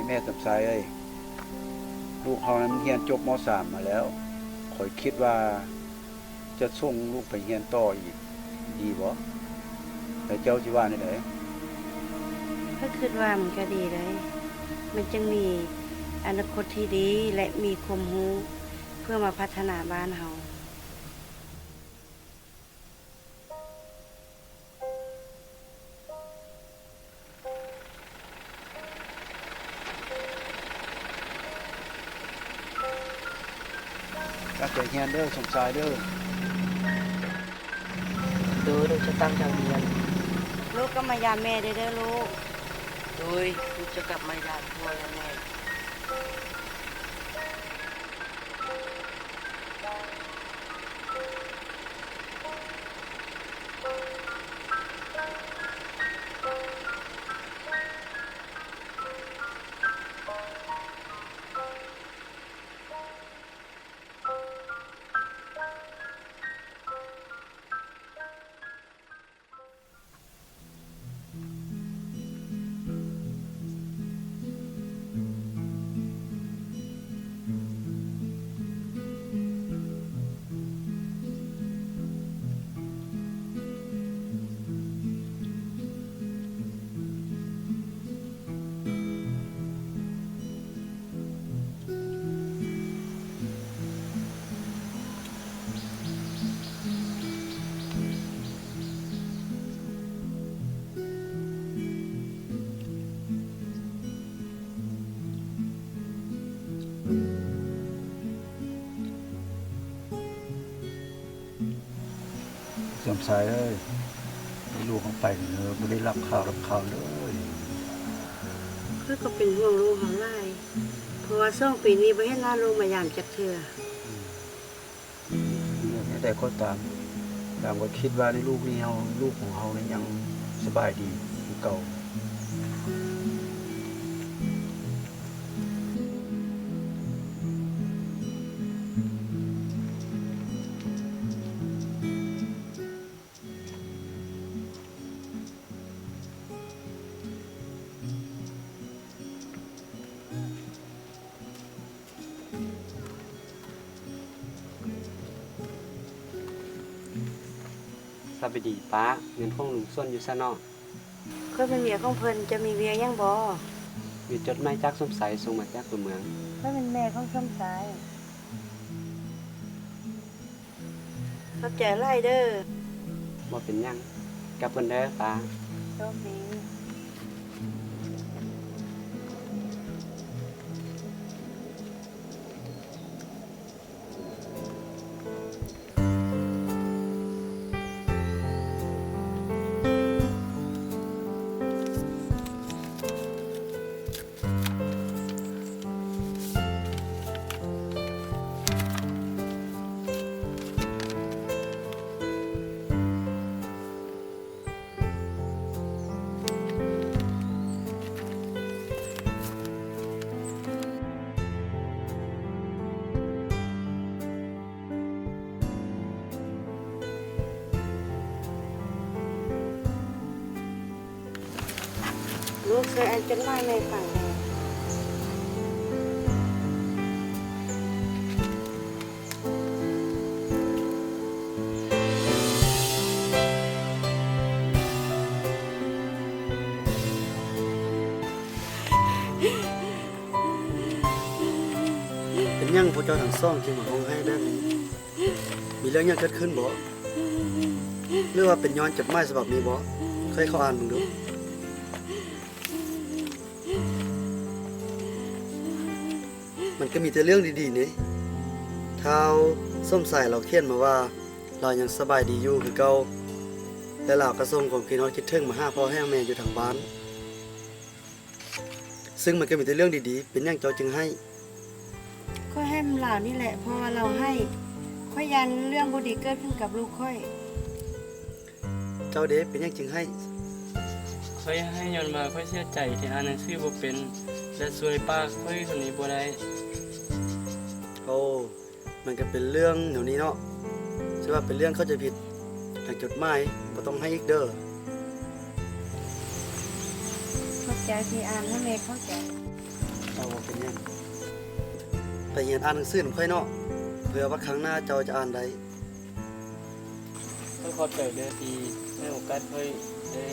แม่สำสายเอ้ยลูกเฮานั้นเรียนจบม.3 มาแล้วข่อยคิดว่าจะส่งลูกไปเรียนต่ออีกดีบ่แล้วเจ้าสิว่าแนวใดก็คิดว่ามันก็ดีเลย มันจึงมีอนาคตที่ดีและมีความรู้เพื่อมาพัฒนาบ้านเฮาตั้งใจเรียนเด้อสมชายเด้อโดยจะตั้งใจเรียนลูกก็มายามแม่เด้อลูกโดยลูกจะกลับมายามพ่อและแม่สมชายเอ้ยลูกของไปเด้อบ่ได้รับข่าวเลย คือก็เป็นห่วงลูกเฮาหลายเพราะว่า2 ปีนี้บ่เห็นหน้าลูกมายามจักเทื่อแต่ก็ตามก็คิดว่าได้ลูกนี่เฮาลูกของเฮานี่ยังสบายดีคือเก่าสวัสดีป้าเงินของลุงส่วนอยู่ซะเนาะค่อยเป็นเมียของเพิ่นจะมีเวียยังบ่มีจดหมายจากสมสายส่งมาจากตัวเมือง ค่อยเป็นแม่ของสมสายขอบใจหลายเด้อบ่เป็นหยังกลับเพิ่นเด้อป้าโชคดีลูกเคยอ่านจดหมายในฝั่งแดงเป็นยังพวกเจ้าทั้งสองจึงมาร้องไห้แบบนี้มีเรื่องยังเกิดขึ้นบ่หรือว่าเป็นย้อนจดหมายฉบับนี้บ่เคยเข้าอ่านมึงดูมันก็มีแต่เรื่องดีๆนี่ท้าวส้มสายเราเขียนมาว่าเรายังสบายดีอยู่คือเก่าและเราก็ส่งของพี่น้องคิดถึงมาหาพ่อให้แม่อยู่ทางบ้านซึ่งมันก็มีแต่เรื่องดีๆเป็นอย่างเจ้าจึงให้ค่อยให้มันเหล่านี่แหละเพราะว่าเราให้ค่อยยันเรื่องบ่ดีเกิดขึ้นกับลูกค่อยเจ้าเด้เป็นอย่างจึงให้ค่อยให้ย้อนมาค่อยเสียใจที่อ่านหนังสือบ่เป็นและช่วยป้าค่อยคนนี้บ่ได้โอ้มันก็เป็นเรื่องแนวนี้เนาะใช่ว่าเป็นเรื่องเข้าใจผิดทางจดหมายบ่ต้องให้อีกเด้อเข้าใจที่อ่านให้แม่เข้าใจ เอาบ่เป็นหยัง ไปเรียนอ่านหนังสือนำค่อยเนาะเพื่อว่าครั้งหน้าเจ้าจะอ่านได้ ค่อยขอบใจเด้อที่ให้โอกาสค่อยได้